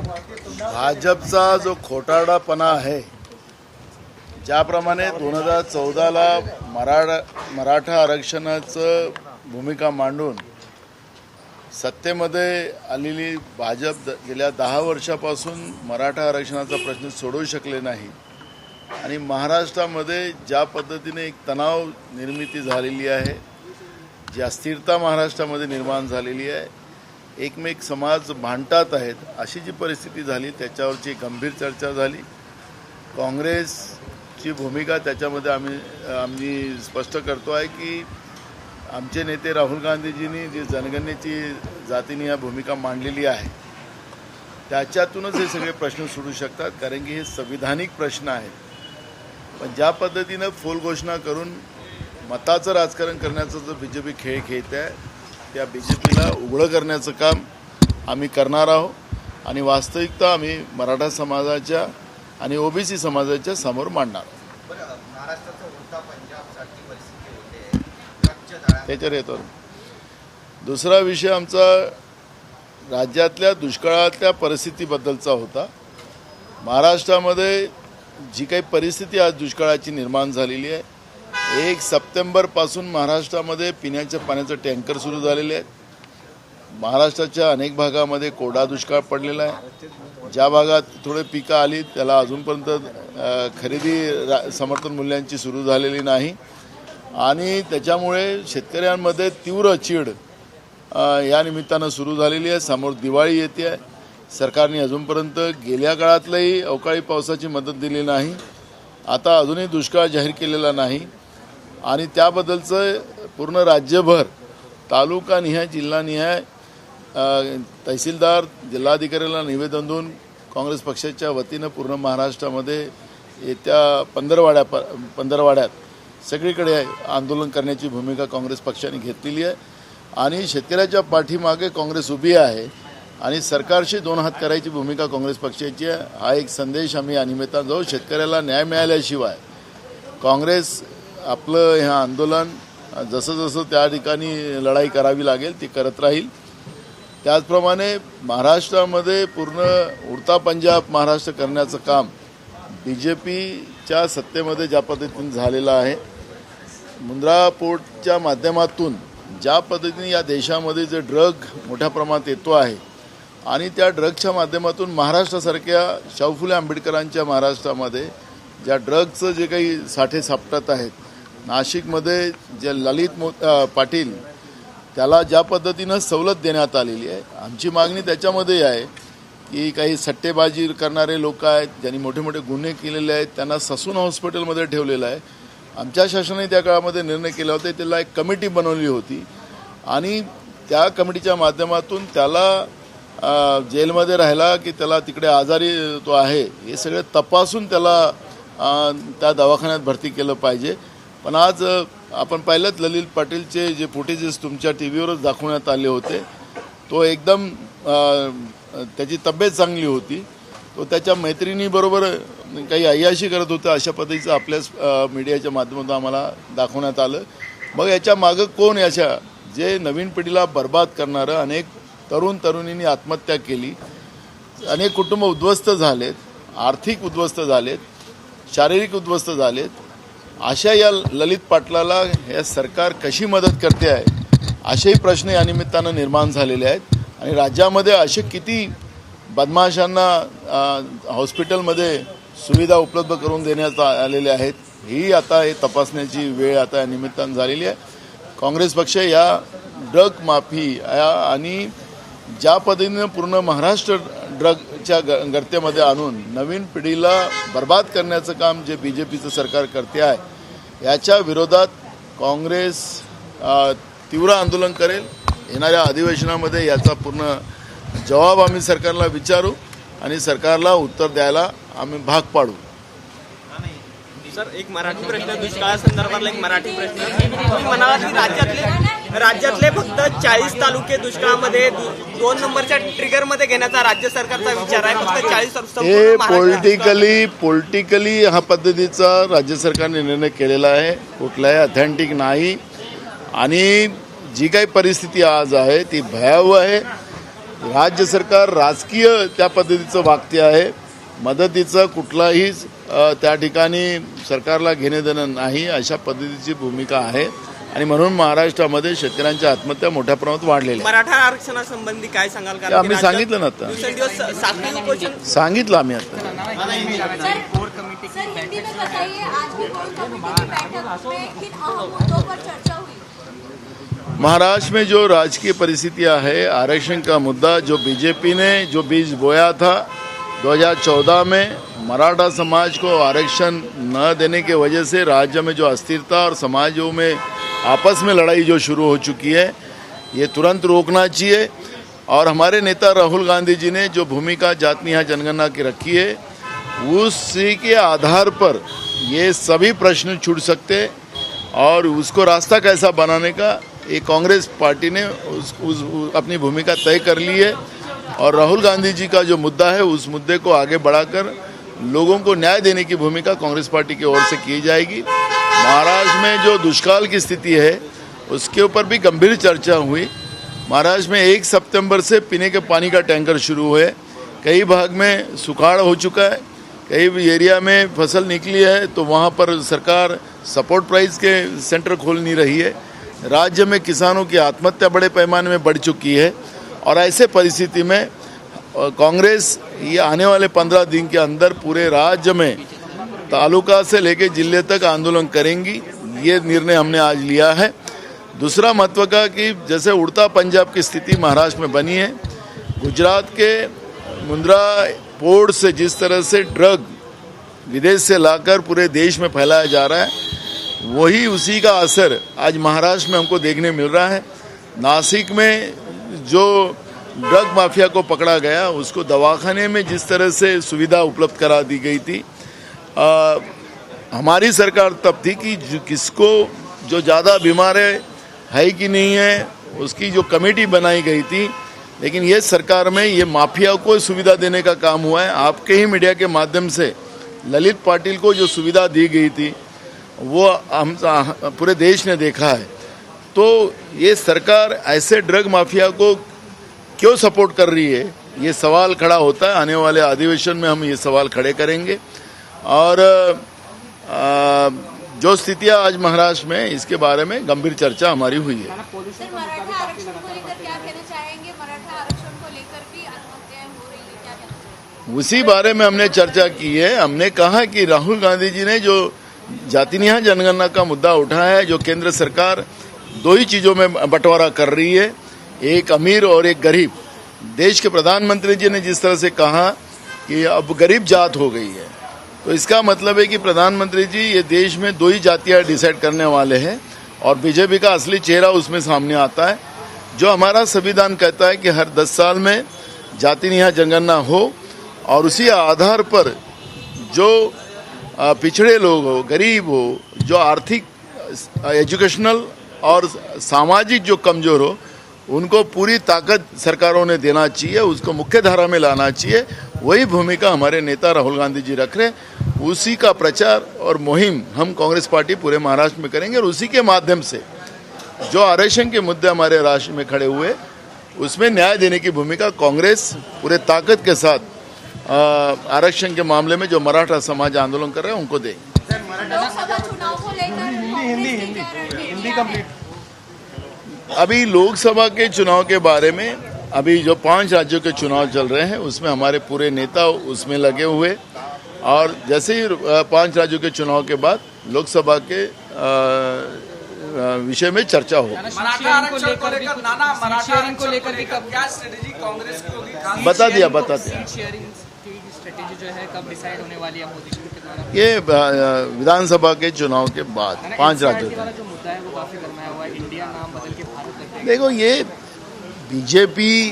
भाजपचा जो खोटारडापणा आहे, ज्याप्रमाणे 2014ला मराठा आरक्षणाचं भूमिका मांडून सत्तेमध्ये आलेली भाजप गेल्या 10 वर्षापासून मराठा आरक्षणाचा प्रश्न सोडवू शकले नाही आणि महाराष्ट्रामध्ये ज्या पद्धतीने एक तणाव निर्मिती झालेली आहे, जी अस्थिरता महाराष्ट्रामध्ये निर्माण झालेली आहे, एकमेक समाज भांडतात आहेत, अशी जी परिस्थिती झाली त्याच्यावरची गंभीर चर्चा झाली। काँग्रेसची भूमिका त्याच्यामध्ये आम्ही स्पष्ट करतो आहे की आमचे नेते राहुल गांधीजींनी जी जनगणनेची जातीनिहाय भूमिका मांडलेली आहे त्याच्यातूनच हे सगळे प्रश्न सुटू शकतात, कारण की हे संविधानिक प्रश्न आहेत। पण ज्या पद्धतीनं फोल घोषणा करून मताचं राजकारण करण्याचा जो बीजेपी खेळ खेळत आहे त्या बीजेपीला उघडं करण्याचं काम आम्ही करणार आहोत आणि वास्तविकता आम्ही मराठा समाजाच्या आणि ओबीसी समाजाच्या समोर मांडणार आहोत। त्याच्यावर येतो दुसरा विषय आमचा राज्यातल्या दुष्काळातल्या परिस्थितीबद्दलचा होता। महाराष्ट्रामध्ये जी काही परिस्थिती आज दुष्काळाची निर्माण झालेली आहे, 1 सप्टेंबरपासून महाराष्ट्रामध्ये पिण्याच्या पाण्याचे टँकर सुरू झालेले आहेत। महाराष्ट्राच्या अनेक भागामध्ये कोरडा दुष्काळ पडलेला आहे। ज्या भागात थोडे पिकं आली त्याला अजूनपर्यंत खरेदी समर्थन मूल्यांची सुरू झालेली नाही आणि त्याच्यामुळे शेतकऱ्यांमध्ये तीव्र चीड या निमित्तानं सुरू झालेली आहे। समोर दिवाळी येते आहे, सरकारने अजूनपर्यंत गेल्या काळातलंही अवकाळी पावसाची मदत दिली नाही, आता अजूनही दुष्काळ जाहीर केलेला नाही आणि त्याबद्दलचं पूर्ण राज्यभर तालुकानिहाय जिल्हानिहाय तहसीलदार जिल्हाधिकाऱ्याला निवेदन देऊन काँग्रेस पक्षाच्या वतीनं पूर्ण महाराष्ट्रामध्ये येत्या पंधरवाड्यात सगळीकडे आंदोलन करण्याची भूमिका काँग्रेस पक्षाने घेतलेली आहे आणि शेतकऱ्याच्या पाठीमागे काँग्रेस उभी आहे आणि सरकारशी 2 हात करायची भूमिका काँग्रेस पक्षाची आहे। हा एक संदेश आम्ही या निमित्तानं जाऊ। शेतकऱ्याला न्याय मिळाल्याशिवाय काँग्रेस आपलं हे आंदोलन जसं जसं त्या ठिकाणी लढाई करावी लागेल ती करत राहील। त्याचप्रमाणे महाराष्ट्रामध्ये पूर्ण उडता पंजाब महाराष्ट्र करण्याचं काम बीजेपीच्या सत्तेमध्ये ज्या पद्धतीने झालेलं आहे, मुंद्रा पोर्टच्या माध्यमातून ज्या पद्धतीने या देशामध्ये जे ड्रग मोठ्या प्रमाणात येतो आहे आणि त्या ड्रगच्या माध्यमातून महाराष्ट्रासारख्या शाहू फुले आंबेडकरांच्या महाराष्ट्रामध्ये ज्या ड्रगचं जे काही साठे सापडत आहेत, नाशिकमध्ये जे ललित पाटील त्याला ज्या पद्धतीनं सवलत देण्यात आलेली आहे, आमची मागणी त्याच्यामध्ये आहे की काही सट्टेबाजी करणारे लोक आहेत, ज्यांनी मोठे मोठे गुन्हे केलेले आहेत, त्यांना ससून हॉस्पिटलमध्ये ठेवलेलं आहे। आमच्या शासनाने त्या काळामध्ये निर्णय केला होता, त्याला एक कमिटी बनवली होती आणि त्या कमिटीच्या माध्यमातून त्याला जेलमध्ये राहिला की त्याला तिकडे आजारी तो आहे हे सगळे तपासून त्याला त्या दवाखान्यात भरती केलं पाहिजे। पण आज आपण पाहिलं ललित पाटीलचे जे फुटेजेस तुमच्या टीव्हीवरच दाखवण्यात आले होते, तो एकदम त्याची तब्येत चांगली होती, तो त्याच्या मैत्रिणीबरोबर काही अय्याशी करत होता, अशा पद्धतीचं आपल्याच मीडियाच्या माध्यमातून आम्हाला दाखवण्यात आलं। मग याच्या मागं कोण, याच्या जे नवीन पिढीला बर्बाद करणारं, अनेक तरुण तरुणींनी आत्महत्या केली, अनेक कुटुंब उद्ध्वस्त झालेत, आर्थिक उद्ध्वस्त झालेत, शारीरिक उद्ध्वस्त झालेत, अशा या ललित पाटलाला हे सरकार कशी मदत करते आहे असेही प्रश्न या निमित्तानं निर्माण झालेले आहेत आणि राज्यामध्ये असे किती बदमाशांना हॉस्पिटलमध्ये सुविधा उपलब्ध करून देण्यात आलेल्या आहेत, ही आता हे तपासण्याची वेळ आता या निमित्तानं झालेली आहे। काँग्रेस पक्ष या ड्रग माफी आणि ज्या पद्धतीनं पूर्ण महाराष्ट्र ड्रगच्या गर्तेमध्ये आणून नवीन पिढीला बर्बाद करण्याचं काम जे बीजेपीचं सरकार करते आहे याच्या विरोधात काँग्रेस तीव्र आंदोलन करेल। येणाऱ्या अधिवेशनामध्ये याचा पूर्ण जवाब आम्ही सरकारला विचारू आणि सरकारला उत्तर द्यायला आम्ही भाग पाडू। सर, एक मराठी प्रश्न, दुष्काळासंदर्भातला एक मराठी प्रश्न, तुम्ही म्हणाला की राज्यातले फक्त 40 तालुके दुष्काळामध्ये 2 नंबरच्या ट्रिगरमध्ये घेण्याचा राज्य सरकारचा विचार आहे, फक्त 40। हे पॉलिटिकली हा पद्धतीचा राज्य सरकारने निर्णय केलेला आहे, कुठलाही ऑथेंटिक नाही आणि जी काही परिस्थिती आज आहे ती भयावह आहे। राज्य सरकार राजकीय त्या पद्धतीचं वागते आहे. मदतीचं कुठलाही त्या ठिकाणी सरकारला घेणे देणं नाही अशा पद्धतीची भूमिका आहे आणि म्हणून महाराष्ट्रामध्ये शेतकऱ्यांच्या आत्महत्या मोठ्या प्रमाणात वाढलेल्या आहेत. मराठा आरक्षणासंबंधी काय सांगाल? ते आम्ही सांगितलं ना आता, दिवसेंदिवस सातवी उपोषण सांगितलं आम्ही आता. सर हिंदी में बताइए, आज भी कोर कमेटी की बैठक में किन अहम मुद्दों पर चर्चा हुई? महाराष्ट्र में जो राजकीय परिस्थितियां है, आरक्षण का मुद्दा जो बीजेपी ने जो बीज बोया था 2014 में, मराठा समाज को आरक्षण न देने की वजह से राज्य में जो अस्थिरता और समाजों में आपस में लड़ाई जो शुरू हो चुकी है, ये तुरंत रोकना चाहिए. और हमारे नेता राहुल गांधी जी ने जो भूमिका जाति न्याय जनगणना की रखी है, उसी के आधार पर ये सभी प्रश्न छूट सकते और उसको रास्ता कैसा बनाने का ये कांग्रेस पार्टी ने अपनी भूमिका तय कर ली है. और राहुल गांधी जी का जो मुद्दा है उस मुद्दे को आगे बढ़ाकर लोगों को न्याय देने की भूमिका कांग्रेस पार्टी की ओर से की जाएगी. महाराष्ट्र में जो दुष्काल की स्थिति है उसके ऊपर भी गंभीर चर्चा हुई. महाराष्ट्र में 1 सितंबर से पीने के पानी का टैंकर शुरू हुए. कई भाग में सुखाड़ हो चुका है, कई एरिया में फसल निकली है तो वहाँ पर सरकार सपोर्ट प्राइस के सेंटर खोल नहीं रही है. राज्य में किसानों की आत्महत्या बड़े पैमाने में बढ़ चुकी है और ऐसे परिस्थिति में कांग्रेस ये आने वाले 15 दिन के अंदर पूरे राज्य में तालुका से लेकर जिले तक आंदोलन करेंगी. ये निर्णय हमने आज लिया है. दूसरा महत्व का कि जैसे उड़ता पंजाब की स्थिति महाराष्ट्र में बनी है, गुजरात के मुंद्रा पोर्ट से जिस तरह से ड्रग विदेश से लाकर पूरे देश में फैलाया जा रहा है, वही उसी का असर आज महाराष्ट्र में हमको देखने मिल रहा है. नासिक में जो ड्रग माफिया को पकड़ा गया, उसको दवाखाने में जिस तरह से सुविधा उपलब्ध करा दी गई थी, हमारी सरकार तब थी कि किसको जो ज़्यादा बीमार है कि नहीं है उसकी जो कमेटी बनाई गई थी. लेकिन ये सरकार में ये माफिया को सुविधा देने का काम हुआ है. आपके ही मीडिया के माध्यम से ललित पाटिल को जो सुविधा दी गई थी वो हम पूरे देश ने देखा है. तो ये सरकार ऐसे ड्रग माफिया को क्यों सपोर्ट कर रही है, ये सवाल खड़ा होता है. आने वाले अधिवेशन में हम ये सवाल खड़े करेंगे. और जो स्थितियां आज महाराष्ट्र में, इसके बारे में गंभीर चर्चा हमारी हुई है. सर मराठा आरक्षण को लेकर क्या कहना चाहेंगे? मराठा आरक्षण को लेकर भी आत्महत्याएं हो रही है, क्या कहना चाहेंगे? उसी बारे में हमने चर्चा की है. हमने कहा कि राहुल गांधी जी ने जो जाति न्याय जनगणना का मुद्दा उठाया है, जो केंद्र सरकार 2 ही चीजों में बंटवारा कर रही है, एक अमीर और एक गरीब. देश के प्रधानमंत्री जी ने जिस तरह से कहा कि अब गरीब जात हो गई है, तो इसका मतलब है कि प्रधानमंत्री जी ये देश में 2 ही जातियां डिसाइड करने वाले हैं और बीजेपी का असली चेहरा उसमें सामने आता है. जो हमारा संविधान कहता है कि हर 10 साल में जाति न्याय जनगणना हो और उसी आधार पर जो पिछड़े लोग हो, गरीब हो, जो आर्थिक एजुकेशनल और सामाजिक जो कमजोर हो, उनको पूरी ताकत सरकारों ने देना चाहिए, उसको मुख्य धारा में लाना चाहिए. वही भूमिका हमारे नेता राहुल गांधी जी रख रहे. उसी का प्रचार और मुहिम हम कांग्रेस पार्टी पूरे महाराष्ट्र में करेंगे और उसी के माध्यम से जो आरक्षण के मुद्दे हमारे राष्ट्र में खड़े हुए उसमें न्याय देने की भूमिका कांग्रेस पूरे ताकत के साथ आरक्षण के मामले में जो मराठा समाज आंदोलन कर रहे हैं उनको देंगे. लोकसभा चुनाव को लेकर हिंदी अभी लोकसभा के चुनाव के बारे में अभी जो 5 राज्यों के चुनाव चल रहे हैं उसमें हमारे पूरे नेता उसमें लगे हुए और जैसे ही 5 राज्यों के चुनाव के बाद लोकसभा के विषय में चर्चा होगी. मराठा आरक्षण को लेकर नाना मराठा आरक्षण को लेकर क्या स्ट्रेटेजी कांग्रेस की होगी? बता दिया. स्ट्रेटेजी जो है कब डिसाइड होने वाली है मोदी जी के द्वारा? ये विधानसभा के चुनाव के बाद 5 राज्यों का जो मुद्दा है वो काफी गरमाया हुआ है. इंडिया नाम बदल के भारत रखते हैं. देखो, ये बीजेपी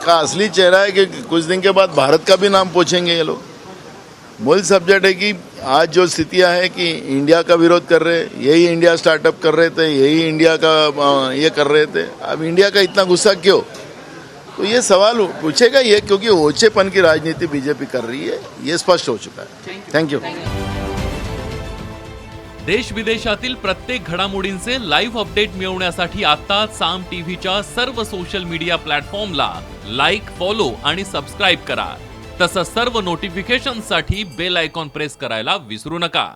का असली चेहरा है कि कुछ दिन के बाद भारत का भी नाम पूछेंगे ये लोग. मूल सब्जेक्ट है कि आज जो स्थितियां है कि इंडिया का विरोध कर रहे, यही इंडिया स्टार्टअप कर रहे थे, यही इंडिया का ये कर रहे थे. अब इंडिया का इतना गुस्सा क्यों? तो ये सवाल पूछेगा ये, क्योंकि ओछेपन की राजनीति बीजेपी कर रही है, ये स्पष्ट हो चुका है. Thank you. देश विदेशातील प्रत्येक घडामोडींचे लाईव्ह अपडेट मिळवण्यासाठी आता साम टीव्हीच्या सर्व सोशल मीडिया प्लॅटफॉर्मला लाईक, फॉलो आणि सबस्क्राईब करा. तसंच सर्व नोटिफिकेशनसाठी बेल आयकॉन प्रेस करायला विसरू नका.